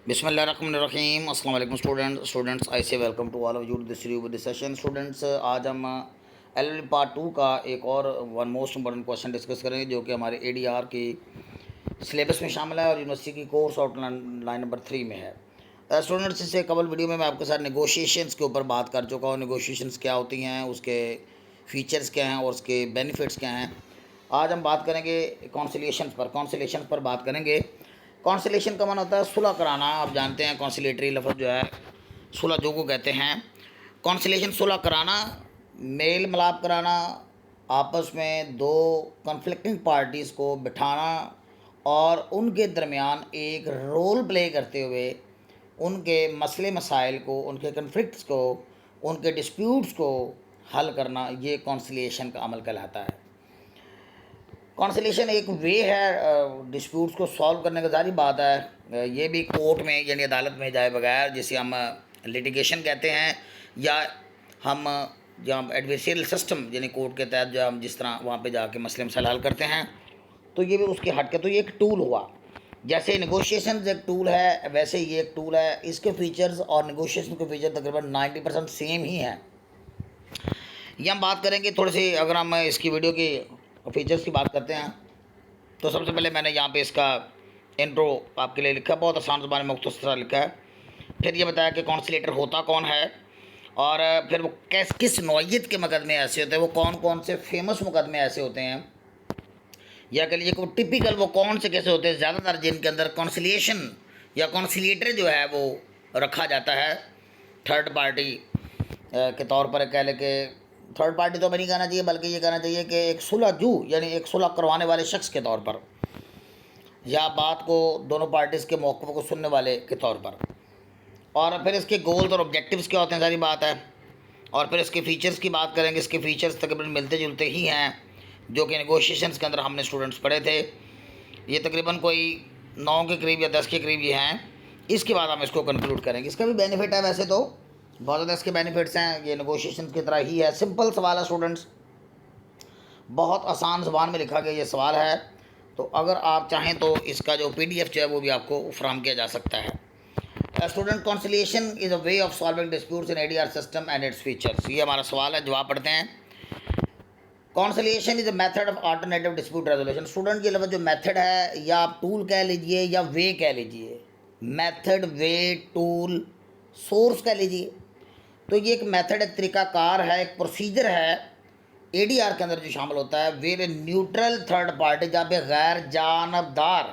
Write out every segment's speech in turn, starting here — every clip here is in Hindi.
बिस्मिल्लाहिर्रहमानिर्रहीम अस्सलाम वालेकुम students I say welcome to all of you this review with session. Students, आज हम एलएलबी पार्ट 2 का एक और one most important question discuss करेंगे जो कि हमारे एडीआर की सिलेबस में शामिल है और यूनिवर्सिटी की कोर्स आउटलाइन नंबर 3 में है। स्टूडेंट्स, इससे कबल वीडियो में मैं आपके साथ नेगोशिएशंस के ऊपर बात कर चुका हूँ। नेगोशिएशंस क्या होती हैं, उसके फीचर्स क्या हैं और उसके बेनिफिट्स क्या हैं। आज हम बात करेंगे कॉन्सिलेशन पर बात करेंगे। कॉन्सिलेशन का मन होता है सुलह कराना। आप जानते हैं कॉन्सिलेटरी लफ्ज़ जो है सुलह जो को कहते हैं। कॉन्सिलेशन सुलह कराना, मेल मिलाप कराना, आपस में दो कन्फ्लिक्टिंग पार्टीज़ को बिठाना और उनके दरमियान एक रोल प्ले करते हुए उनके मसले मसाइल को, उनके कन्फ्लिक्ट्स को, उनके डिस्प्यूट्स को हल करना, ये कॉन्सिलिएशन का अमल कहलाता है। कॉन्सिलेशन एक वे है डिस्प्यूट्स को सॉल्व करने का। जारी बात है ये भी कोर्ट में यानी अदालत में जाए बगैर, जिसे हम लिटिगेशन कहते हैं, या हम जहाँ एडवर्सरियल सिस्टम यानी कोर्ट के तहत जो हम जिस तरह वहाँ पे जाके मसले मसाइल हल करते हैं, तो ये भी उसके हट के तो ये एक टूल हुआ। जैसे नेगोशिएशन एक टूल है वैसे ये एक टूल है। इसके फीचर्स और नेगोशिएशन के फीचर तकरीबन 90% सेम ही हैं। ये हम बात करेंगे थोड़ी सी। अगर हम इसकी वीडियो की फीचर्स की बात करते हैं तो सबसे पहले मैंने यहाँ पे इसका इंट्रो आपके लिए लिखा है, बहुत आसान ज़बान में मुख्तसर लिखा है। फिर ये बताया कि कॉन्सिलेटर होता कौन है और फिर वो किस नौइयत के मुकदमे ऐसे होते हैं, वो कौन कौन से फेमस मुकदमे ऐसे होते हैं, या कह लीजिए कि वो टिपिकल वो कौन से कैसे होते हैं ज़्यादातर जिनके अंदर कॉन्सिलिएशन या कॉन्सिलेटर जो है वो रखा जाता है थर्ड पार्टी के तौर पर। कह ले कि थर्ड पार्टी तो नहीं कहना चाहिए, बल्कि ये कहना चाहिए कि एक सुलहजू यानी एक सुलह करवाने वाले शख्स के तौर पर, या बात को दोनों पार्टीज़ के मौक़िफ़ को सुनने वाले के तौर पर। और फिर इसके गोल्स और ऑब्जेक्टिव्स क्या होते हैं, सारी बात है। और फिर इसके फ़ीचर्स की बात करेंगे। इसके फ़ीचर्स तकरीबन मिलते जुलते ही हैं जो कि नेगोशिएशंस के अंदर हमने स्टूडेंट्स पढ़े थे। ये तकरीबन कोई 9 के करीब या 10 के करीब ये हैं। इसके बाद हम इसको कंक्लूड करेंगे। इसका भी बेनिफिट है, वैसे तो बहुत ज़्यादा इसके बेनिफिट्स हैं। ये नेगोशिएशन की तरह ही है। सिंपल सवाल है स्टूडेंट्स, बहुत आसान ज़बान में लिखा गया ये सवाल है। तो अगर आप चाहें तो इसका जो PDF जो है वो भी आपको फराहम किया जा सकता है। Student, conciliation is a way of solving disputes in ADR system and its features. ये हमारा सवाल है, जवाब पढ़ते हैं। Conciliation is a method of alternative dispute resolution. Student, ये लफ्ज़ जो मेथड है, या आप टूल कह लीजिए या वे कह लीजिए, मेथड, वे, टूल, सोर्स कह लीजिए, तो ये एक मेथड, एक तरीक़ाकार है, एक प्रोसीजर है ADR के अंदर जो शामिल होता है। वेर न्यूट्रल थर्ड पार्टी, जहाँ पे गैर जानबदार,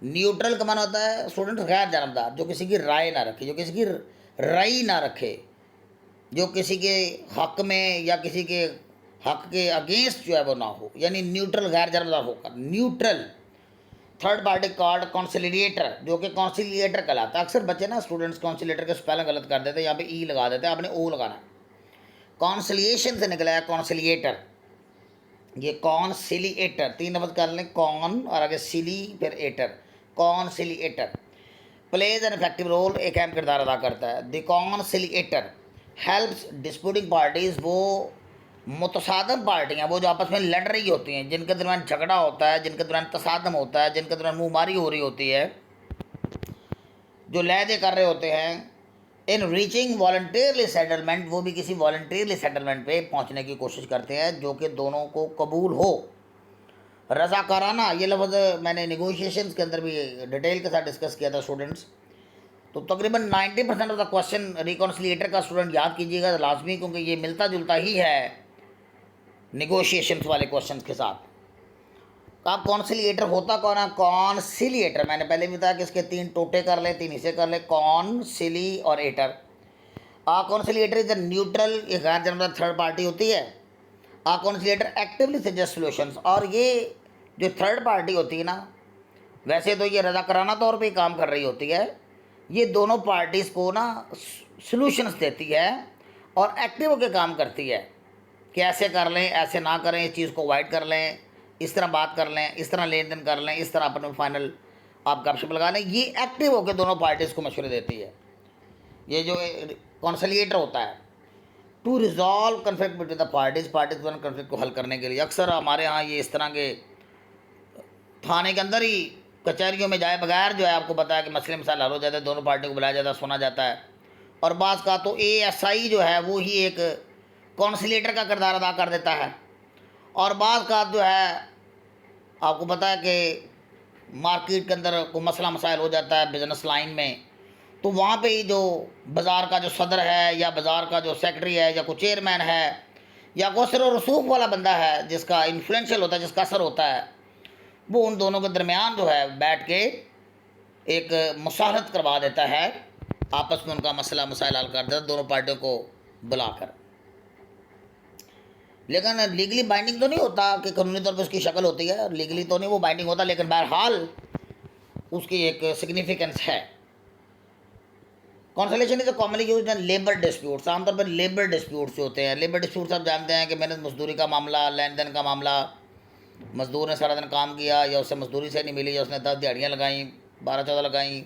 न्यूट्रल का माना होता है स्टूडेंट गैर जानबदार, जो किसी की राय ना रखे, जो किसी की राय ना रखे, जो किसी के हक़ में या किसी के हक़ के अगेंस्ट जो है वो ना हो, यानी न्यूट्रल गैर जानबदार होकर neutral third party called conciliator, जो कि कॉन्सिलिएटर कहलाता है। अक्सर बच्चे ना स्टूडेंट्स कॉन्सिलिएटर के स्पेलिंग गलत कर देते हैं, यहाँ पे ई लगा देते हैं, आपने ओ लगाना है। कॉन्सिलिएशन से निकला है कॉन्सिलिएटर। ये कॉन्सिलिएटर 3 लफ्ज़ कर लें, कॉन और आगे सिली फिर एटर, conciliator plays an effective role, एक अहम किरदार अदा करता है। The conciliator helps disputing parties, वो मुतसादम पार्टियाँ, वो जो आपस में लड़ रही होती हैं, जिनके दरमियान झगड़ा होता है, जिनके दरमियान तसादम होता है, जिनके दरमियान मुँहमारी हो रही होती है, जो लहदे कर रहे होते हैं, इन रीचिंग वॉलंटियरली सेटलमेंट, वो भी किसी वॉलंटियरली सेटलमेंट पे पहुंचने की कोशिश करते हैं जो कि दोनों को कबूल हो। रज़ाकाराना, ये लफ्ज़ मैंने नेगोशिएशंस के अंदर भी डिटेल के साथ डिस्कस किया था स्टूडेंट्स। तो तकरीबन 90% ऑफ द क्वेश्चन रिकॉन्सिलिएटर का स्टूडेंट याद कीजिएगा लाजमी, क्योंकि ये मिलता जुलता ही है नेगोशिएशंस वाले क्वेश्चन के साथ। अब कॉन्सिलिएटर होता कौन है? कॉन्सिलिएटर, मैंने पहले भी बताया कि इसके 3 टोटे कर ले, 3 हिस्से कर ले, कॉन, सिली और एटर। कॉन्सिलिएटर इज अ न्यूट्रल, ये गैर जानबदार थर्ड पार्टी होती है। कॉन्सिलिएटर एक्टिवली सजेस्ट सॉल्यूशंस, और ये जो थर्ड पार्टी होती है ना, वैसे तो ये रज़ाकाराना तौर पे काम कर रही होती है, ये दोनों पार्टीज़ को ना सॉल्यूशंस देती है और एक्टिव होकर काम करती है कि ऐसे कर लें, ऐसे ना करें, इस चीज़ को अवॉइड कर लें, इस तरह बात कर लें, इस तरह लेन देन कर लें, इस तरह अपने फाइनल आप गपशप लगा लें। ये एक्टिव होकर दोनों पार्टीज़ को मशवरे देती है। ये जो कॉन्सिलिएटर होता है to resolve conflict between the parties conflict को हल करने के लिए। अक्सर हमारे यहाँ ये इस तरह के थाने के अंदर ही कचहरियों में जाए बगैर जो है आपको पता है कि मसले मसाला हल हो जाता है, दोनों पार्टियों को बुलाया जाता है, सुना जाता है। और बाज़ का तो ASI जो है वो ही एक कॉन्सिलेटर का किरदार अदा कर देता है। और बाज़ का जो है आपको पता है कि मार्केट के अंदर कोई मसला मसाइल हो जाता है बिज़नेस लाइन में, तो वहाँ पे ही जो बाज़ार का जो सदर है या बाज़ार का जो सेक्रेटरी है या कोई चेयरमैन है या कोई असर और रसूख वाला बंदा है जिसका इन्फ्लुएंशियल होता है, जिसका असर होता है, वो उन दोनों के दरमियान जो है बैठ के एक मुसाहरत करवा देता है, आपस में उनका मसला मसाइल हल कर देता है दोनों पार्टियों को बुलाकर। लेकिन लीगली बाइंडिंग तो नहीं होता कि कानूनी तौर पर उसकी शक्ल होती है, लीगली तो नहीं वो बाइंडिंग होता, लेकिन बहरहाल उसकी एक सिग्निफिकेंस है। Constellation is commonly used in labour disputes, आमतौर पर लेबर डिस्प्यूट्स जो होते हैं, लेबर डिस्प्यूट्स आप जानते हैं कि मेहनत मजदूरी का मामला, लेन देन का मामला, मजदूर ने सारा दिन काम किया या उससे मजदूरी से नहीं मिली या उसने 10 दिहाड़ियाँ लगाई, 12-14 लगाई,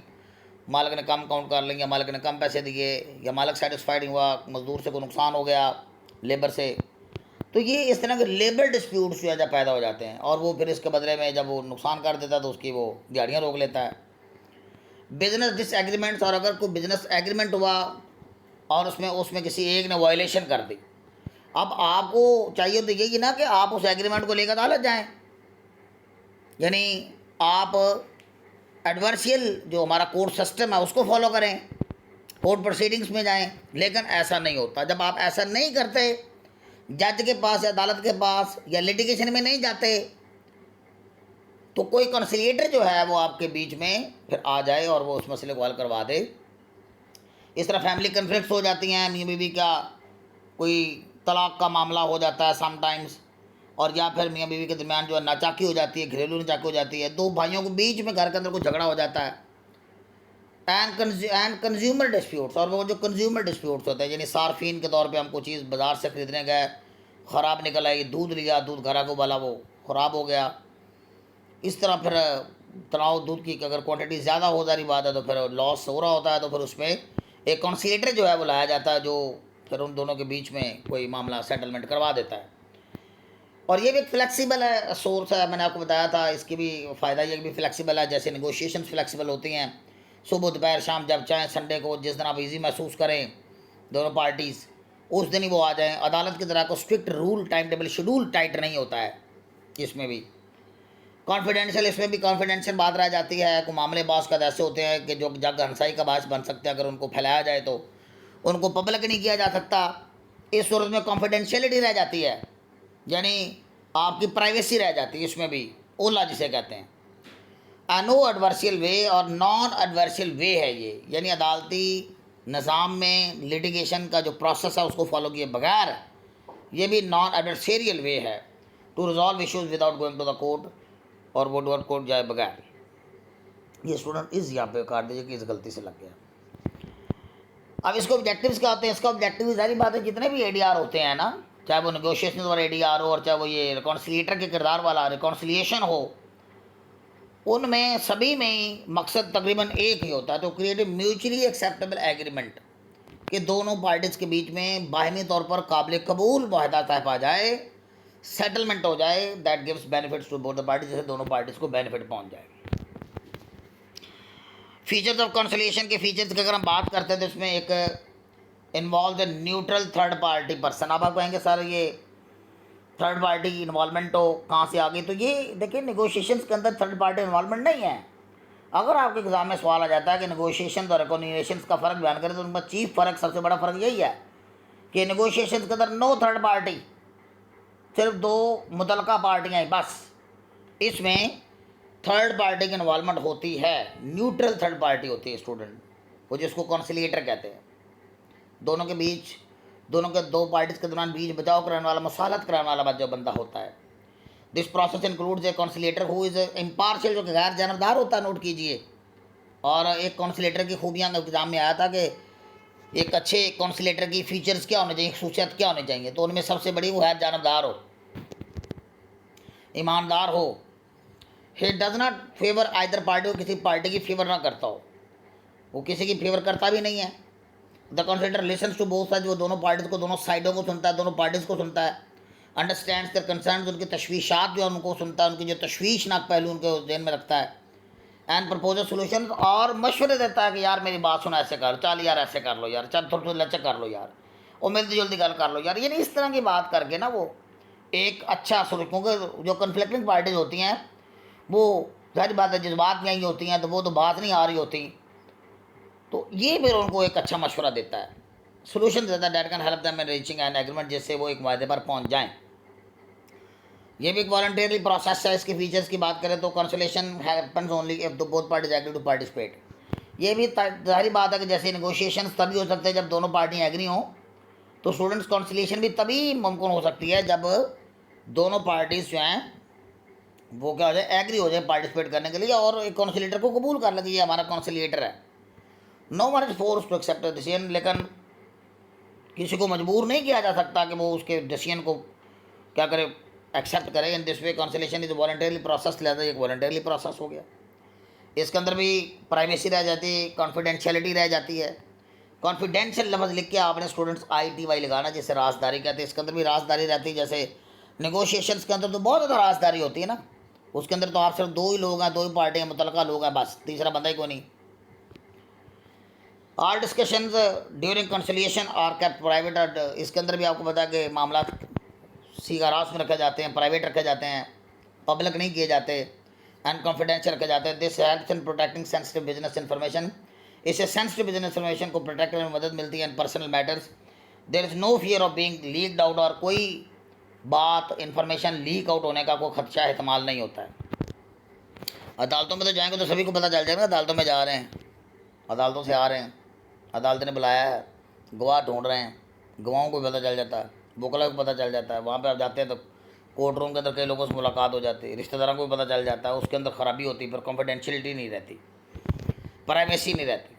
मालिक ने कम काउंट कर ली या मालिक ने कम पैसे दिए या मालिक सेटिस्फाइड नहीं हुआ, मजदूर से कोई नुकसान हो गया लेबर से, तो ये इस तरह के लेबर डिस्प्यूट्स जो है जब पैदा हो जाते हैं और वो फिर इसके बदले में जब वो नुकसान कर देता है तो उसकी वो दिहाड़ियाँ रोक लेता है। बिजनेस डिसएग्रीमेंट्स, और अगर कोई बिजनेस एग्रीमेंट हुआ और उसमें उसमें किसी एक ने वायलेशन कर दी, अब आपको चाहिए तो यही ना कि आप उस एग्रीमेंट को लेकर अदालत जाएं, यानी आप एडवर्शियल जो हमारा कोर्ट सिस्टम है उसको फॉलो करें, कोर्ट प्रोसीडिंग्स में जाएं। लेकिन ऐसा नहीं होता, जब आप ऐसा नहीं करते, जज के पास या अदालत के पास या लिटिगेशन में नहीं जाते, तो कोई कंसिलिएटर जो है वो आपके बीच में फिर आ जाए और वो उस मसले को हल करवा दे। इस तरह फैमिली कन्फ्लिक्ट्स हो जाती हैं, मियाँ बीवी का कोई तलाक का मामला हो जाता है समटाइम्स, और या फिर मियाँ बीवी के दरमियान जो है नाचाकी हो जाती है, घरेलू नाचाकी हो जाती है, दो भाइयों के बीच में घर के अंदर कोई झगड़ा हो जाता है। एंड कंज्यूमर डिस्प्यूट्स, और वो जो कंज्यूमर डिस्प्यूट्स होते हैं, यानी सार्फिन के तौर पे हम कोई चीज़ बाज़ार से ख़रीदने गए, ख़राब निकल आई, दूध लिया, दूध घरा को वाला वो ख़राब हो गया, इस तरह फिर तनाव दूध की अगर क्वांटिटी ज़्यादा हो जा रही बात है तो फिर लॉस हो रहा होता है, तो फिर उसमें एक कॉन्सिलेटर जो है वो लाया जाता है जो फिर उन दोनों के बीच में कोई मामला सेटलमेंट करवा देता है। और ये भी एक फ्लेक्सिबल है सोर्स है, मैंने आपको बताया था, इसकी भी फ़ायदा ये भी फ्लेक्सिबल है, जैसे नेगोशिएशन फ्लेक्सिबल होती हैं, सुबह दोपहर शाम जब चाहें, संडे को जिस दिन आप ईजी महसूस करें दोनों पार्टीज़ उस दिन ही वो आ जाएं। अदालत की तरह को strict rule time table schedule tight नहीं होता है इसमें भी। कॉन्फिडेंशियल, इसमें भी कॉन्फिडेंशियल बात रह जाती है, को मामले बास का ऐसे होते हैं कि जो जग हंसाई का बास बन सकते हैं, अगर उनको फैलाया जाए तो उनको पब्लिक नहीं किया जा सकता, इस सूरत में कॉन्फिडेंशियलिटी रह जाती है, यानी आपकी प्राइवेसी रह जाती है, इसमें भी ओला जिसे कहते हैं। नो एडवर्शियल वे और नॉन एडवर्शियल वे है ये, यानी अदालती निज़ाम में लिटिगेशन का जो प्रोसेस है उसको फॉलो किए बगैर ये भी नॉन एडवर्सेरियल वे है to resolve issues without going to the court, और वो डोर कोर्ट जाए बगैर। ये स्टूडेंट इस यहाँ पे काट दीजिए कि इस गलती से लग गया। अब इसको ऑब्जेक्टिव्स क्या होते हैं, इसका ऑब्जेक्टिव सारी बात है, जितने भी ADR होते हैं ना, चाहे वो नेगोशिएशन वाला ADR हो और चाहे वो ये रिकॉन्सिलिएटर के किरदार वाला रिकॉन्सिलिएशन हो, उनमें सभी में मकसद तकरीबन एक ही होता है, तो create a mutually acceptable agreement कि दोनों पार्टीज़ के बीच में बाहमी तौर पर काबिल कबूल मुआहदा तय पा जाए, सेटलमेंट हो जाए, that gives benefits to both the parties, जैसे दोनों पार्टीज़ को बेनिफिट पहुंच जाए। फीचर्स ऑफ कंसिलिएशन के फीचर्स की अगर हम बात करते हैं तो इसमें एक involve the neutral third party person. अब आप कहेंगे सर ये थर्ड पार्टी इन्वॉल्वमेंट तो कहाँ से आ गई, तो ये देखिए नेगोशिएशंस के अंदर थर्ड पार्टी इन्वॉल्वमेंट नहीं है। अगर आपके एग्जाम में सवाल आ जाता है कि नेगोशिएशन और रिकॉन्सिलिएशन का फ़र्क बयान करें, तो उनका चीफ फ़र्क, सबसे बड़ा फ़र्क यही है कि नेगोशिएशन के अंदर नो थर्ड पार्टी, सिर्फ दो मुतलका पार्टियाँ हैं बस, इसमें थर्ड पार्टी की इन्वॉल्वमेंट होती है, न्यूट्रल थर्ड पार्टी होती है स्टूडेंट, वो जिसको कॉन्सिलिएटर कहते हैं। दोनों के बीच, दोनों के दो पार्टीज़ के दौरान बीच बचाव कराने वाला, मसालत कराने वाला जो बंदा होता है। This process includes a conciliator who is impartial, जो कि गैर जानबदार होता है, नोट कीजिए। और एक कॉन्सिलिएटर की खूबियाँ एग्जाम में आया था कि एक अच्छे कॉन्सिलेटर की फ़ीचर्स क्या होने चाहिए, खसूसियात क्या होनी चाहिए, तो उनमें सबसे बड़ी वो है जानबदार हो, ईमानदार हो, he does not favour either party, वो किसी पार्टी की फेवर ना करता हो, वो किसी की फेवर करता भी नहीं है। The conciliator listens to both side, वो दोनों पार्टीज़ को, दोनों साइडों को सुनता है, दोनों पार्टीज़ को सुनता है। अंडरस्टैंड्स देयर कंसर्न्स, उनकी तशवीशात जो है उनको सुनता है, उनकी जो तशवीशनाक पहलू उनके जहन में रखता है। एंड प्रपोजल सोल्यूशन, और मशवरे देता है कि यार मेरी बात सुनो, ऐसे कर, चल यार ऐसे कर लो यार, चल थोड़ी थोड़ी लचक कर लो यार, और मिलती जुलती गल कर लो यार। यानी इस तरह की बात करके ना वो एक अच्छा सोल्यूशन, क्योंकि जो कन्फ्लिक्टिंग पार्टीज होती हैं वो सारी बातें जज्बात में आई होती हैं, तो वो तो बात नहीं आ रही होती, तो ये फिर उनको एक अच्छा मशवरा देता है, सोल्यूशन देता है, that can help them in reaching an agreement, जिससे वो एक वायदे पर पहुंच जाएं। ये भी एक वॉलंटियरली प्रोसेस है। इसके फीचर्स की बात करें तो conciliation happens only if the both parties agree to participate. ये भी जाहिर बात है कि जैसे नेगोशिएशन तभी हो सकते हैं जब दोनों पार्टियाँ एग्री हों, तो स्टूडेंट्स कंसोलिएशन भी तभी मुमकिन हो सकती है जब दोनों पार्टीज जो हैं वो क्या हो जाए, एग्री हो जाए पार्टिसिपेट करने के लिए, और एक काउंसिलेटर को कबूल कर लगे ये हमारा काउंसिलेटर है। No one is force to accept decision, लेकिन किसी को मजबूर नहीं किया जा सकता कि वो उसके डिसीजन को क्या करे, एक्सेप्ट करे। In this way conciliation is voluntarily process, लिहाजा एक वॉलंटरली प्रोसेस हो गया। इसके अंदर भी प्राइवेसी रह जाती है, कॉन्फिडेंशियलिटी रह जाती है। कॉन्फिडेंशियल लफ्ज़ लिख के आपने स्टूडेंट्स ITY लगाना, जैसे राजदारी कहते हैं, इसके अंदर भी राजदारी रहती है। जैसे नेगोशिएशंस के अंदर तो बहुत ज़्यादा राजदारी होती है ना, उसके अंदर तो आप सिर्फ दो ही लोग हैं, दो ही पार्टियाँ मुतलका लोग हैं, बस तीसरा बंदा ही को नहीं। Are discussions during conciliation are kept private, और इसके अंदर भी आपको पता है कि मामला सीगारास में रखे जाते हैं, प्राइवेट रखे जाते हैं, पब्लिक नहीं किए जाते, एंड कॉन्फिडेंशियल रखे जाते हैं। This helps in protecting sensitive business information, इससे सेंसिटिव बिजनेस इन्फॉर्मेशन को प्रोटेक्ट करने में मदद मिलती है। In personal matters there is no fear of being leaked out, और कोई बात इन्फॉर्मेशन लीक आउट होने का कोई खदशा इस्तेमाल नहीं होता है। अदालतों में तो जाएंगे तो सभी को पता चल जाएगा अदालतों में जा रहे हैं, अदालतों से आ रहे हैं, अदालत ने बुलाया है, गवाह ढूंढ रहे हैं, गवाहों को भी पता चल जाता है, वकला को पता चल जाता है। वहाँ पे आप जाते हैं तो कोर्ट रूम के अंदर कई लोगों से मुलाकात हो जाती है, रिश्तेदारों को भी पता चल जाता है, उसके अंदर खराबी होती है, पर कॉन्फिडेंशियलिटी नहीं रहती, प्राइवेसी नहीं रहती।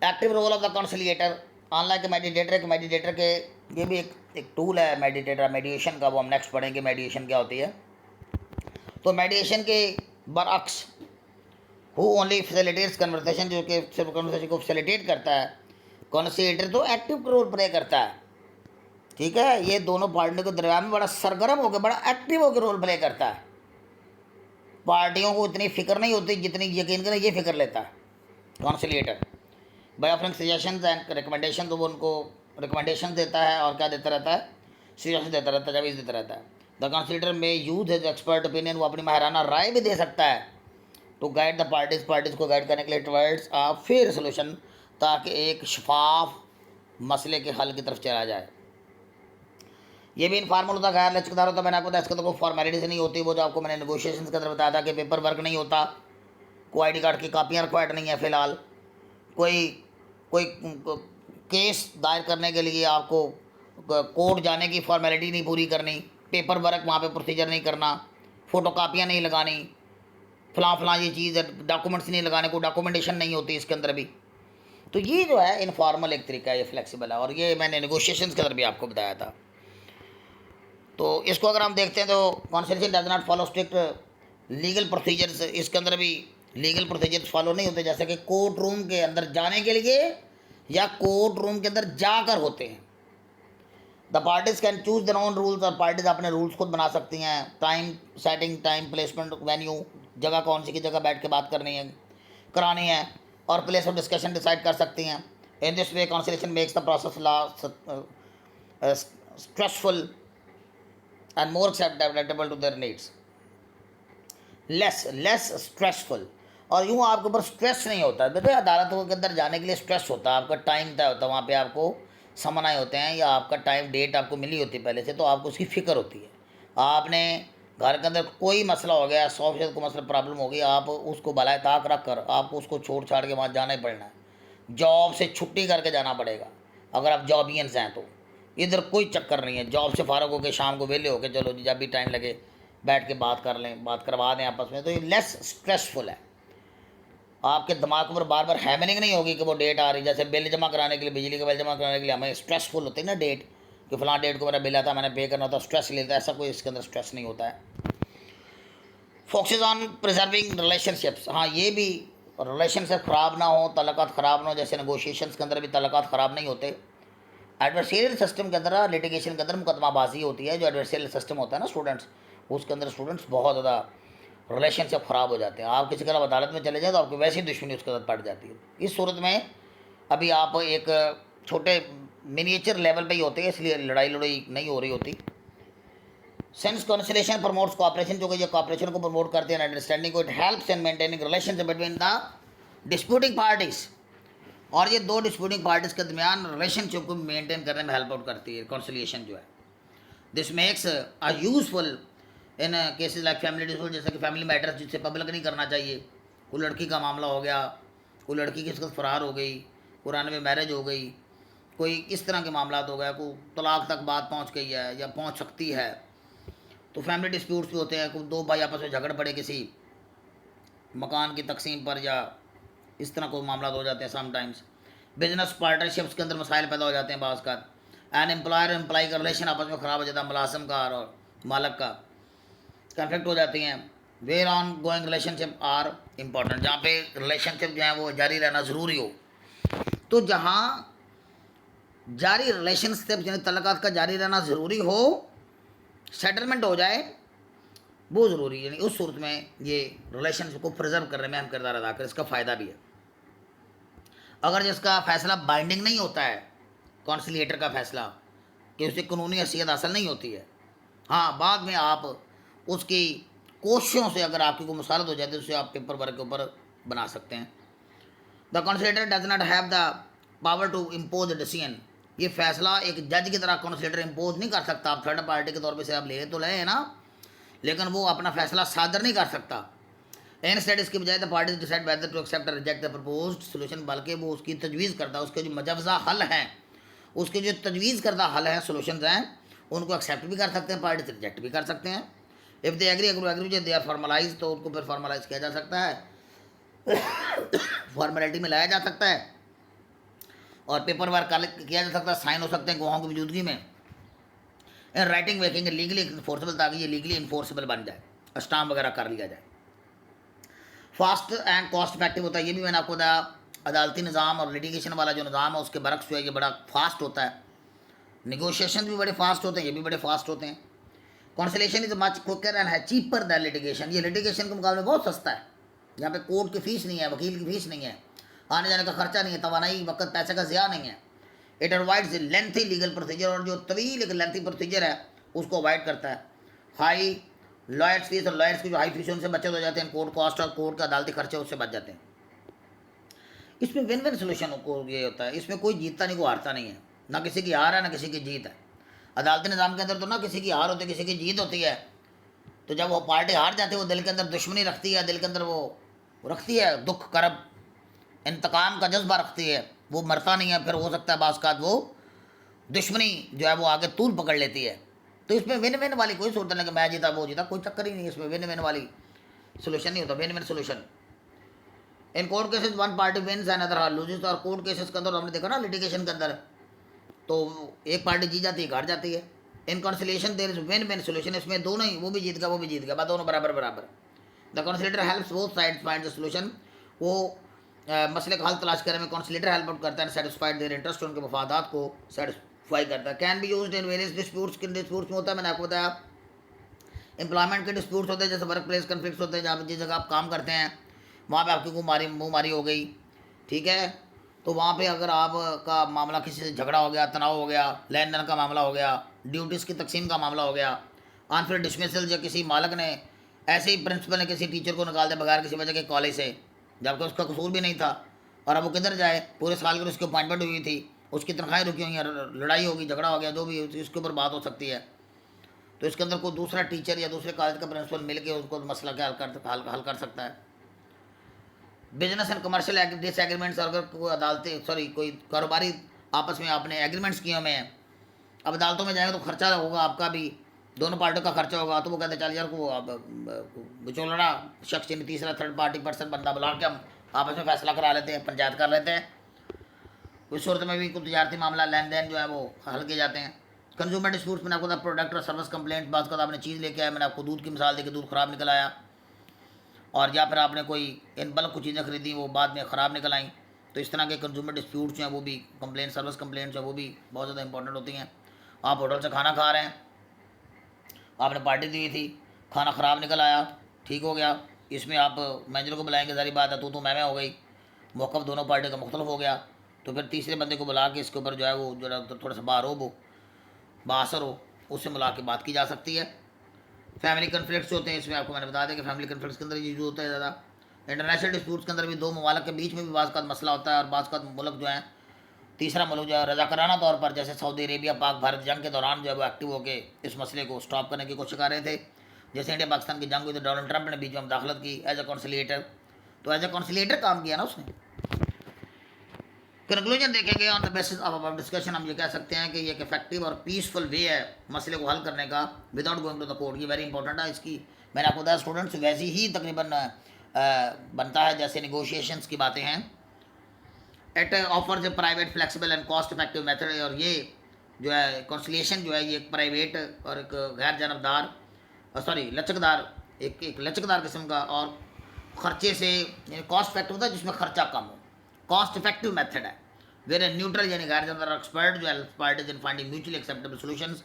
Active role of the conciliator, unlike mediator, एक मेडिटेटर के ये भी एक टूल है मेडिटेटर, मेडिएशन का, वो हम नेक्स्ट पढ़ेंगे मेडिएशन क्या होती है। तो मेडिएशन के बरअक्स हु ओनली फैसिलिटेट्स कन्वर्सेशन, जो कि सिर्फ कन्वर्सेशन को फैसिलिटेट करता है, कंसिलिएटर तो एक्टिव रोल प्ले करता है। ठीक है, ये दोनों पार्टियों के दरमियान में बड़ा सरगर्म होकर, बड़ा एक्टिव होकर रोल प्ले करता है। पार्टियों को इतनी फिक्र नहीं होती जितनी यकीन करें ये फिक्र लेता है conciliator. By offering suggestions and recommendation, तो वो उनको रिकमेंडेशन देता है और क्या देता रहता है, सजेशन देता रहता है, तजावीज़ देता रहता है। द कंसिलिएटर में यूज हिज एक्सपर्ट ओपिनियन, वो अपनी माहिराना राय भी दे सकता है टू गाइड द पार्टीज़ को गाइड करने के लिए टुवर्ड्स अ फेयर सोल्यूशन, ताकि एक शफाफ मसले के हल की तरफ चला जाए। ये भी इनफॉर्मल होता, गैर लचकदार होता। मैंने आपको बताया इसका तो कोई फॉर्मेलिटी से नहीं होती, वो जो आपको मैंने नेगोशिएशन के अंदर बताया था कि पेपर वर्क नहीं होता, कोई ID कार्ड की कापियाँ रिक्वायर्ड नहीं है फ़िलहाल, कोई कोई केस दायर करने के लिए आपको कोर्ट जाने की फॉर्मेलिटी नहीं पूरी करनी, पेपर वर्क वहाँ पे प्रोसीजर नहीं करना, फ़ोटो कापियाँ नहीं लगानी, फलां ये चीज़ डॉक्यूमेंट्स नहीं लगाने, कोई डॉक्यूमेंटेशन नहीं होती इसके अंदर भी। तो ये जो है इनफॉर्मल एक तरीका है, ये फ्लेक्सिबल है, और ये मैंने नेगोशिएशन के अंदर भी आपको बताया था। तो इसको अगर हम देखते हैं तो constitution does not follow strict legal procedures, इसके अंदर भी लीगल प्रोसीजर्स फॉलो नहीं होते, जैसे कि कोर्ट रूम के अंदर जाने के लिए या कोर्ट रूम के अंदर जाकर होते हैं। The parties can choose their own rules, और पार्टीज अपने रूल्स खुद बना सकती हैं। Time setting, time placement, venue, जगह कौन सी की जगह बैठ के बात करनी है, करानी है, और प्लेस ऑफ डिस्कशन डिसाइड कर सकती हैं। In this way conciliation makes the process stressful and more acceptable to their needs, less stressful, और यूँ आपके ऊपर स्ट्रेस नहीं होता है। देखो अदालतों के अंदर जाने के लिए स्ट्रेस होता है, आपका टाइम तय होता है, वहाँ पे आपको समन आए होते हैं, या आपका टाइम डेट आपको मिली होती है पहले से, तो आपको उसकी फ़िक्र होती है। आपने घर के अंदर कोई मसला हो गया, 100% को मसला प्रॉब्लम हो गई, आप उसको भलाए ताक रख कर आपको उसको छोड़ छाड़ के वहाँ जाना ही पड़ना है, जॉब से छुट्टी करके जाना पड़ेगा अगर आप जॉबियंस हैं तो। इधर कोई चक्कर नहीं है, जॉब से फारग होकर शाम को वेले होकर चलो जी जब भी टाइम लगे बैठ के बात कर लें, बात करवा दें आपस में, तो ये लेस स्ट्रेसफुल है। आपके दिमाग पर बार बार हैमनिंग नहीं होगी कि वो डेट आ रही, जैसे बिल जमा कराने के लिए, बिजली का बिल जमा कराने के लिए हमें स्ट्रेसफुल होती है ना डेट, कि फलां डेट को मेरा बिल आता, मैंने पे करना होता, स्ट्रेस लेता है, ऐसा कोई इसके अंदर स्ट्रेस नहीं होता है। फोकसेस ऑन प्रिजर्विंग रिलेशनशिप्स, हाँ ये भी रिलेशनशिप ख़राब ना हो, तल्लुकात ख़राब ना हो, जैसे नेगोशिएशंस के अंदर भी तल्लुकात ख़राब नहीं होते। एडवर्सरियल सिस्टम के अंदर, लिटिगेशन के अंदर मुकदमाबाजी होती है, जो एडवर्सरियल सिस्टम होता है ना स्टूडेंट्स, उसके अंदर स्टूडेंट्स बहुत ज़्यादा रिलेशनशिप ख़राब हो जाते हैं। आप किसी के खिलाफ अदालत में चले जाए तो आपको वैसी दुश्मनी उसके साथ पड़ जाती है। इस सूरत में अभी आप एक छोटे मिनिएचर लेवल पे ही होते हैं, इसलिए लड़ाई लड़ाई नहीं हो रही होती। सेंस कॉन्सिलेशन प्रमोट्स कोऑपरेशन, जो कि ये कोऑपरेशन को प्रमोट करते हैं, अंडरस्टैंडिंग को, it helps in maintaining relationship between the disputing parties, और ये दो डिस्प्यूटिंग पार्टीज के दरमियान रिलेशनशिप को मेंटेन करने में हेल्प आउट करती है कॉन्सिलिएशन जो है। This makes a useful in cases like family dispute, जैसे कि फैमिली मैटर्स जिससे पब्लिक नहीं करना चाहिए। कोई लड़की का मामला हो गया, कोई लड़की किसी से फरार हो गई, कुरान में मैरिज हो गई, कोई इस तरह के मामला हो गया, कोई तलाक तक बात पहुंच गई है या पहुंच सकती है, तो फैमिली डिस्प्यूट्स भी होते हैं। कोई दो भाई आपस में झगड़ पड़े किसी मकान की तकसीम पर, या इस तरह कोई मामला हो जाते हैं समटाइम्स। बिजनेस पार्टनरशिप्स के अंदर मसाइल पैदा हो जाते हैं बाज़ का। एंड एम्प्लॉयर एम्प्लॉय का रिलेशन आपस में ख़राब हो जाता है, मुलाजिम का और मालक का कन्फ्लिक्ट हो जाती हैं। Where ongoing relationship are important, जहाँ पे रिलेशनशिप जो है वो जारी रहना ज़रूरी हो। तो जहाँ जारी रिलेशनशिप यानी तल्लुकात का जारी रहना ज़रूरी हो, सेटलमेंट हो जाए, वो ज़रूरी है। यानी उस सूरत में ये रिलेशनशिप को प्रिजर्व करने में हम किरदार अदा करें, इसका फ़ायदा भी है। अगर जिसका फ़ैसला बाइंडिंग नहीं होता है, कॉन्सिलिएटर का फ़ैसला, कि उसे कानूनी हैसियत हासिल नहीं होती है, हाँ बाद में आप उसकी कोशिशों से अगर आपकी कोई मुसारत हो जाती है, उसे आप पेपर वर्क के ऊपर बना सकते हैं। The conciliator does not have the power to impose decision, ये फैसला एक जज की तरह कॉन्सिलिएटर इम्पोज नहीं कर सकता। आप थर्ड पार्टी के तौर पे से आप ले तो ले ना, लेकिन वो अपना फैसला सादर नहीं कर सकता। इंस्टेड इसके बजाय the party decide whether to accept और रिजेक्ट द प्रपोज्ड सोल्यूशन, बल्कि वो उसकी तजवीज़ करता है, उसके जो मजवज़ा हल हैं, उसके जो तजवीज़ करदा हल हैं, सोल्यूशन हैं, उनको एक्सेप्ट भी कर सकते हैं, पार्टी से रिजेक्ट भी कर सकते हैं। इफ़ दे एग्री, अगर एग्री दे आर फॉर्मलाइज, तो उनको फिर फॉर्मलाइज किया जा सकता है, फॉर्मेलिटी में लाया जा सकता है और पेपर वर्क किया जा सकता है, साइन हो सकते हैं गवाहों की मौजूदगी में। In writing making legally enforceable, ताकि ये लीगली इन्फोर्सेबल बन जाए, स्टाम्प वगैरह कर लिया जाए। फास्ट एंड कॉस्ट इफेक्टिव होता है, ये भी मैंने आपको बताया। अदालती निज़ाम और लिटिगेशन वाला जो निज़ाम है उसके बरक्स जो है ये बड़ा फास्ट होता है। निगोशिएशन भी बड़े फास्ट होते हैं, ये भी बड़े फास्ट होते हैं। Conciliation is much quicker and है चीपर दैन लिटिगेशन, ये लिटिगेशन के मुकाबले बहुत सस्ता है। यहाँ पे कोर्ट की फीस नहीं है, वकील की फीस नहीं है, आने जाने का खर्चा नहीं है, तवानाई वक्त पैसे का ज़िया नहीं है। It avoids lengthy legal procedure, और जो तवील एक लेंथी प्रोसीजर है उसको अवॉइड करता है। हाई लॉयर्स फीस, और लॉयर्स की जो हाई फीस है उनसे बचत हो जाते हैं। कोर्ट कॉस्ट और कोर्ट का अदालती खर्चे उससे बच जाते हैं। इसमें विन विन सोल्यूशन को ये होता है, इसमें कोई जीतता नहीं, कोई हारता नहीं है, ना किसी की हार है ना किसी की जीत है। अदालती निज़ाम के अंदर तो ना किसी की हार होती है किसी की जीत होती है। तो जब वो पार्टी हार जाती है वो दिल के अंदर दुश्मनी रखती है, दिल के अंदर वो रखती है दुख करब इंतकाम का जज्बा रखती है, वो मरता नहीं है। फिर हो सकता है बाज़ वो दुश्मनी जो है वो आगे तूल पकड़ लेती है। तो इसमें विन विन वाली कोई सूरत नहीं कि मैं जीता वो जीता, कोई चक्कर ही नहीं, इसमें विन विन वाली सोल्यूशन नहीं होता। Win win solution in court cases one party wins and other loses, और कोर्ट केसेस के अंदर हमने देखा ना लिटिगेशन के अंदर तो एक पार्टी जीत जाती है, हार जाती है। In conciliation there is win win solution, इसमें दोनों ही, वो भी जीत गया वो भी जीत गया, दोनों बराबर बराबर। The conciliator helps both sides find the solution, वो मसले का हल तलाश करने में कॉन्सिलिएटर हेल्प आउट करता है। सेटिस्फाइड देयर इंटरेस्ट, उनके मफादात को सेटिस्फाई करता है। Can be used in various disputes, किन डिस्प्यूट्स में होता है मैंने आपको बताया। एम्प्लॉयमेंट के डिस्प्यूट्स होते हैं, जैसे वर्क प्लेस कन्फ्लिक्ट्स होते हैं, जहाँ जिस जगह आप काम करते हैं वहाँ पे आपकी मुँह मारी हो गई, ठीक है, तो वहाँ पे अगर आपका मामला किसी से झगड़ा हो गया, तनाव हो गया, लेन देन का मामला हो गया, ड्यूटीज़ की तकसीम का मामला हो गया, अनफेयर डिसमिसल, जो किसी मालक ने ऐसे ही प्रिंसिपल ने किसी टीचर को निकाल दिया बगैर किसी वजह के कॉलेज से, जबकि उसका कसूर भी नहीं था, और अब वो किधर जाए, पूरे साल की उसकी अपॉइंटमेंट हुई थी, उसकी तनख्वाहें रुकी हुई हैं, लड़ाई होगी, झगड़ा हो गया, जो भी इसके ऊपर बात हो सकती है। तो इसके अंदर कोई दूसरा टीचर या दूसरे कॉलेज का प्रिंसिपल मिल के उसको मसला क्या हल कर सकता है। बिजनेस एंड कमर्शियल डिसएग्रीमेंट्स, अगर कोई अदालती कोई कारोबारी आपस में आपने एग्रीमेंट्स किए हुए हैं, अब अदालतों में जाएंगे तो खर्चा होगा आपका भी, दोनों पार्टियों का खर्चा होगा, तो वो कहते हैं चल यार को अब बिचौलड़ा शख्स यानी तीसरा थर्ड पार्टी पर्सन बंदा बुला के हम आपस में फैसला करा लेते हैं, पंचायत कर लेते हैं। उस सूरत में भी कुछ तजारती मामला लेन देन जो है वो हल किए जाते हैं। कंज्यूमर डिस्प्यूट्स में आपको प्रोडक्ट और सर्विस कंप्लेंट, बात का आपने चीज़ लेके आया, मैंने आपको दूध की मिसाल दी कि दूध ख़राब निकल आया, और या फिर आपने कोई इन बल्क कुछ चीज़ें खरीदी वो बाद में ख़राब निकल आई। तो इस तरह के कंज्यूमर डिस्प्यूट्स जो हैं वो भी कंप्लेंट, सर्विस कंप्लेंट्स हैं वो भी बहुत ज़्यादा इंपॉर्टेंट होती हैं। आप होटल से खाना खा रहे हैं, आपने पार्टी दी थी, खाना ख़राब निकल आया, ठीक हो गया। इसमें आप मैनेजर को बुलाएंगे, सारी बात है, तो मैं हो गई, मौक़िफ़ दोनों पार्टी का मुख्तलिफ हो गया। तो फिर तीसरे बंदे को बुला के इसके ऊपर जो है वो जो थोड़ा सा बार हो, वो बासर हो, उससे मिला के बात की जा सकती है। फैमिली कन्फ्लिक्ट्स होते हैं, इसमें आपको मैंने बता दिया कि फैमिली कन्फ्लिक्ट्स के अंदर ये यूज़ होता है ज़्यादा। इंटरनेशनल डिस्प्यूट्स के अंदर भी दो ममालिक के बीच में भी बाज़ का मसला होता है, और बाज़ का मुल्क जो है, तीसरा मुल्क जो है रज़ाकाराना तौर पर, जैसे सऊदी अरेबिया पाक भारत जंग के दौरान जो है वो एक्टिव होकर इस मसले को स्टॉप करने की कोशिश कर रहे थे। जैसे इंडिया पाकिस्तान की जंग हुई तो डोनाल्ड ट्रंप ने बीच में मुदाखलत की एज ए कॉन्सिलेटर, तो एज ए कॉन्सिलेटर काम किया ना उसने। कंक्लूजन देखेंगे on the basis of our discussion, हम ये कह सकते हैं कि ये एक इफेक्टिव और पीसफुल वे है मसले को हल करने का without going to the court. ये वेरी इंपॉर्टेंट है। इसकी मैंने आपको बताया स्टूडेंट्स वैसी ही तकरीबन बनता है जैसे निगोशिएशंस की बातें हैं। It offers A private flexible and cost effective method, और ये जो है कॉन्सिलिएशन जो है ये एक प्राइवेट और एक गैर जानबदार लचकदार, एक लचकदार किस्म का और खर्चे से कॉस्ट इफेक्टिव होता है जिसमें खर्चा कम हो, कॉस्ट इफेक्टिव मेथड है। वेर ए न्यूट्रल यानी गैर जानबदार एक्सपर्ट जो help parties in finding mutually acceptable solutions,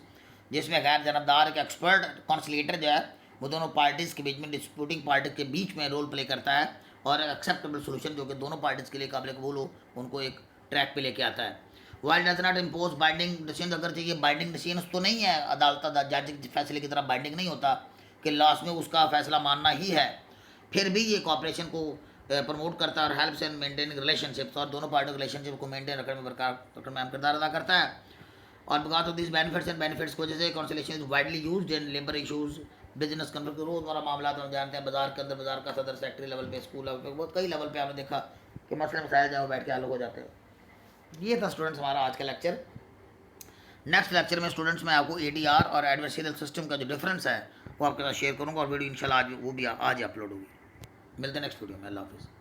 जिसमें गैर जानबदार एक एक्सपर्ट कॉन्सिलेटर जो है वो दोनों पार्टीज़ के बीच में, डिस्प्यूटिंग पार्टी के बीच में रोल प्ले करता है, और एक्सेप्टेबल सोल्यूशन जो कि दोनों पार्टीज़ के लिए काबिल कबूल हो उनको एक ट्रैक पे लेके आता है। While does not impose binding decision, अगर चाहिए बाइंडिंग डिसीजन तो नहीं है, अदालत जज के फैसले की तरह बाइंडिंग नहीं होता कि लास्ट में उसका फैसला मानना ही है, फिर भी ये कॉपरेशन को प्रमोट करता है और हेल्प्स इन मेंटेनिंग रिलेशनशिप्स, और दोनों पार्टियों के रिलेशनशिप को मेंटेन रखने में बरकरार में अहम किरदार अदा करता है। और बिकॉज ऑफ दिस बेनिफिट्स की वजह से conciliation is widely used in labour issues, business conflict, रोज़मर्रा मामला हम जानते हैं, बाजार के अंदर बाजार का सदर सेक्रेटरी लेवल पे, स्कूल लेवल पे, बहुत कई लेवल पे आपने देखा कि मसले मसाइल जाओ बैठ के हल हो जाते हैं। ये था स्टूडेंट्स हमारा आज का लेक्चर। नेक्स्ट लेक्चर में स्टूडेंट्स मैं आपको ADR और एडवर्सरियल सिस्टम का जो डिफरेंस है वो आपके साथ शेयर करूँगा, और वीडियो इंशाल्लाह आज वो भी आज ही अपलोड होगी। मिलते हैं नेक्स्ट वीडियो में। अल्लाह हाफिज़।